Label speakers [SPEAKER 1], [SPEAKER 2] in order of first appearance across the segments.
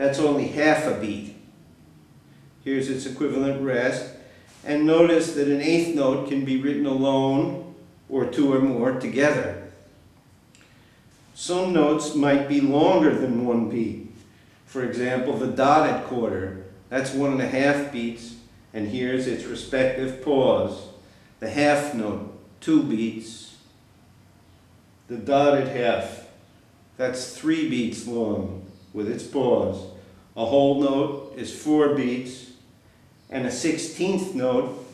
[SPEAKER 1] That's only half a beat. Here's its equivalent rest. And notice that an eighth note can be written alone or two or more together. Some notes might be longer than one beat. For example, the dotted quarter, that's 1.5 beats, and here's its respective pause. The half note, 2 beats. The dotted half, that's 3 beats long with its pause. A whole note is 4 beats, and a 16th note,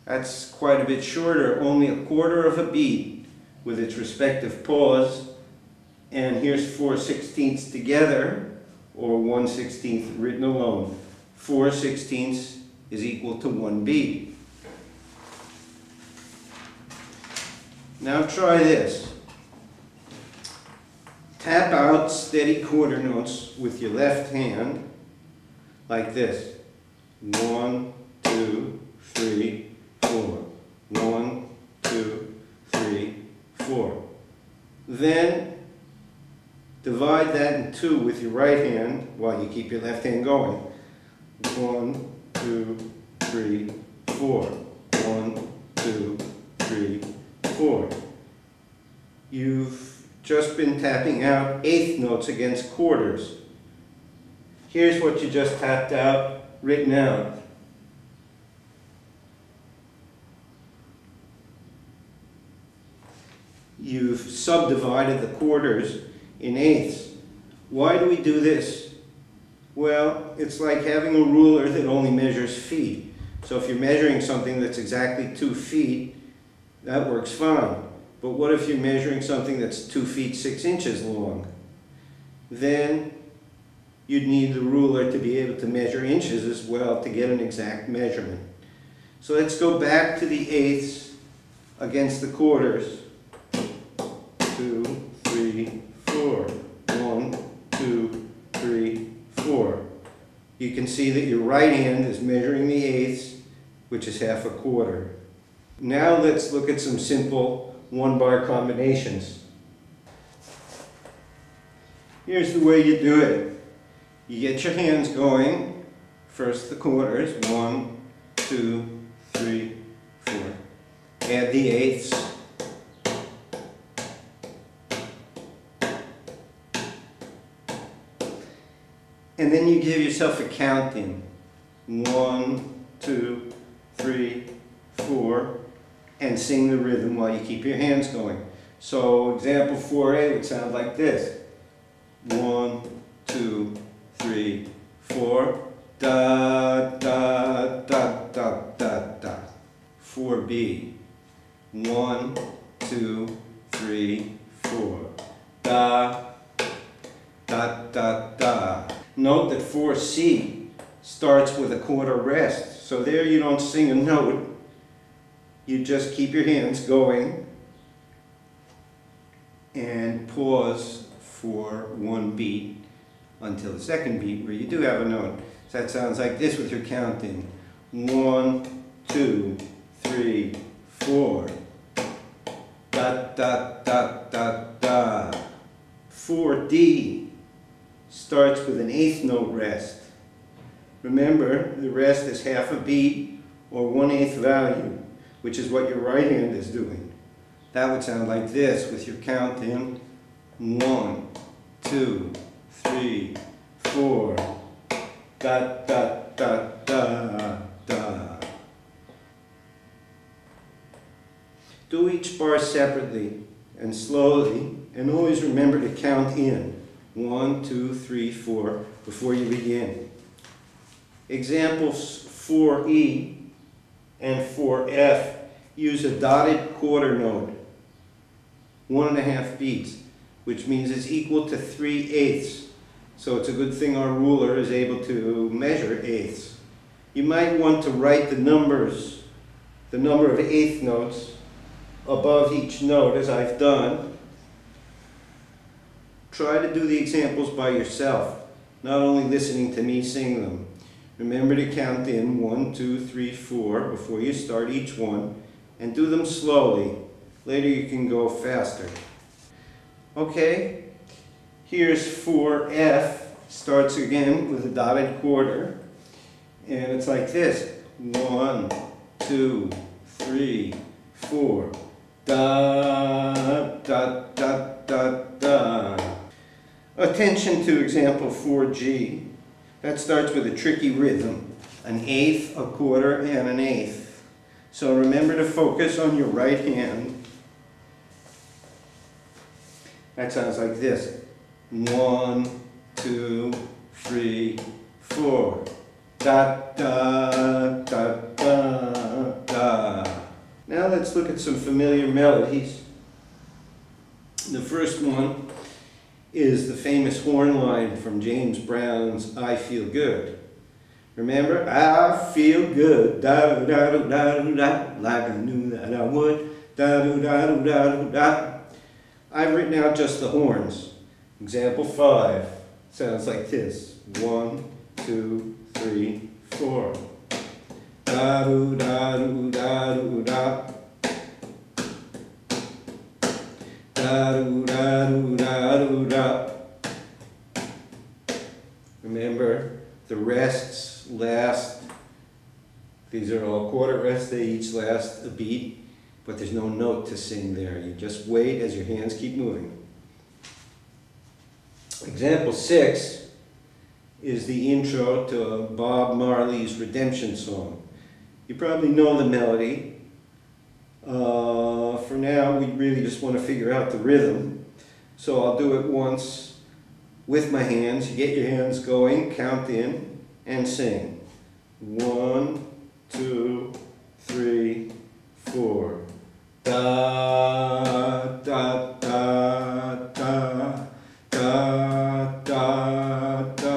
[SPEAKER 1] that's quite a bit shorter, only 1/4 of a beat with its respective pause. And here's 4/16ths together, or 1/16th written alone. 4/16ths is equal to 1 beat. Now try this. Tap out steady quarter notes with your left hand, like this. 1, 2, 3, 4. 1, 2, 3, 4. Then divide that in 2 with your right hand while you keep your left hand going. 1, 2, 3, 4. 1, 2, 3, 4. You've just been tapping out eighth notes against quarters. Here's what you just tapped out, written out. You've subdivided the quarters in eighths. Why do we do this? Well, it's like having a ruler that only measures feet. So if you're measuring something that's exactly 2 feet, that works fine. But what if you're measuring something that's 2 feet 6 inches long? Then you'd need the ruler to be able to measure inches as well to get an exact measurement. So let's go back to the eighths against the quarters. 2, 3, 4. 1, 2, 3, 4. You can see that your right hand is measuring the eighths, which is half a quarter. Now let's look at some simple 1-bar combinations. Here's the way you do it. You get your hands going. First the quarters. 1, 2, 3, 4. Add the eighths. And then you give yourself a count in. 1, 2, 3, 4. And sing the rhythm while you keep your hands going. So example 4A would sound like this. 1, 2, 3, 4. Da, da, da, da, da, da. 4B. 1, 2, 3, 4. Da, da, da, da. Note that 4C starts with a quarter rest. So there you don't sing a note. You just keep your hands going and pause for 1 beat until the second beat where you do have a note. So that sounds like this with your counting. 1, 2, 3, 4. Da, da, da, da, da. 4D starts with an eighth note rest. Remember, the rest is half a beat or 1/8 value, which is what your right hand is doing. That would sound like this with your count in. 1, 2, 3, 4. Da, da, da, da, da. Do each bar separately and slowly, and always remember to count in. 1, 2, 3, 4 before you begin. Examples 4E and 4F use a dotted quarter note, 1.5 beats, which means it's equal to 3/8. So it's a good thing our ruler is able to measure eighths. You might want to write the number of eighth notes above each note, as I've done. Try to do the examples by yourself, not only listening to me sing them. Remember to count in 1, 2, 3, 4 before you start each one, and do them slowly. Later you can go faster. Okay, here's 4F, starts again with a dotted quarter, and it's like this. 1, 2, 3, 4. Da, da, da, da, da. Attention to example 4G. That starts with a tricky rhythm. An eighth, a quarter, and an eighth. So remember to focus on your right hand. That sounds like this. 1, 2, 3, 4. Da, da, da, da, da. Now let's look at some familiar melodies. The first one is the famous horn line from James Brown's I Feel Good. Remember? I feel good, da da da da da da, like I knew that I would, da da da da da da. I've written out just the horns. Example 5 sounds like this. 1, 2, 3, 4. Da do da do da do da. Da do da do da do da. Remember, the rests last. These are all quarter rests. They each last a beat, but there's no note to sing there. You just wait as your hands keep moving. Example 6 is the intro to Bob Marley's Redemption song. You probably know the melody. For now, we really just want to figure out the rhythm. So I'll do it once with my hands. You get your hands going, count in, and sing. 1, 2, 3, 4. Da, da, da, da, da, da, da, da, da,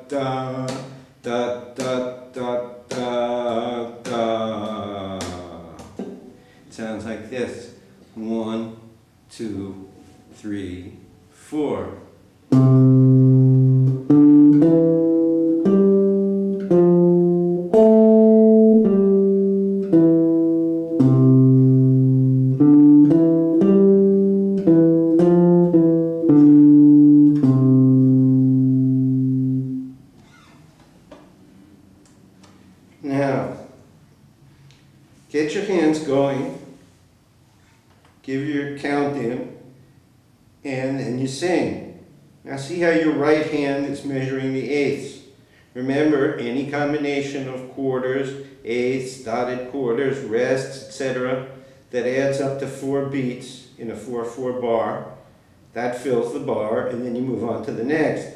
[SPEAKER 1] da, da, da, da, da, da, da. It sounds like this. 1, 2, 3, 4. Now, get your hands going, give your count in, and then you sing. Now see how your right hand is measuring the eighths. Remember, any combination of quarters, eighths, dotted quarters, rests, etc., that adds up to 4 beats in a 4/4 bar, that fills the bar, and then you move on to the next.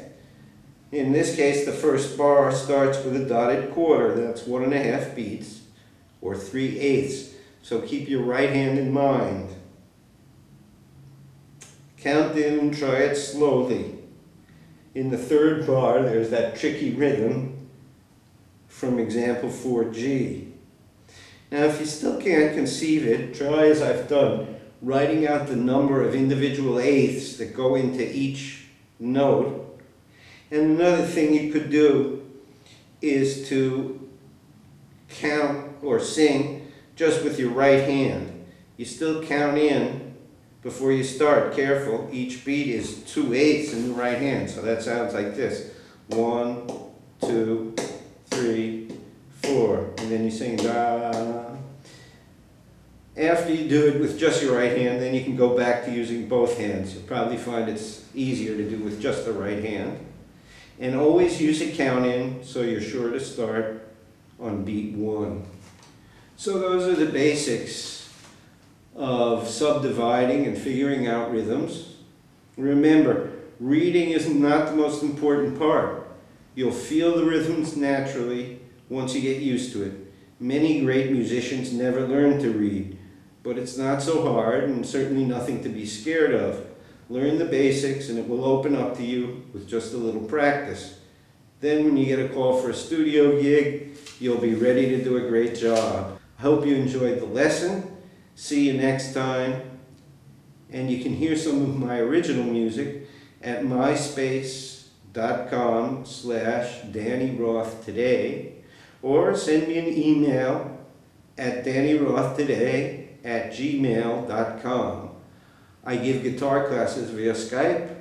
[SPEAKER 1] In this case, the first bar starts with a dotted quarter. That's 1.5 beats, or 3/8. So keep your right hand in mind. Count in and try it slowly. In the third bar, there's that tricky rhythm from example 4G. Now, if you still can't conceive it, try as I've done, writing out the number of individual eighths that go into each note. And another thing you could do is to count or sing just with your right hand. You still count in before you start. Careful, each beat is 2/8 in the right hand. So that sounds like this. 1, 2, 3, 4. And then you sing da. After you do it with just your right hand, then you can go back to using both hands. You'll probably find it's easier to do with just the right hand. And always use a count in, so you're sure to start on beat 1. So those are the basics of subdividing and figuring out rhythms. Remember, reading is not the most important part. You'll feel the rhythms naturally once you get used to it. Many great musicians never learn to read, but it's not so hard and certainly nothing to be scared of. Learn the basics and it will open up to you with just a little practice. Then when you get a call for a studio gig, you'll be ready to do a great job. I hope you enjoyed the lesson. See you next time. And you can hear some of my original music at myspace.com/DannyRothToday, or send me an email at DannyRothToday@gmail.com. I give guitar classes via Skype.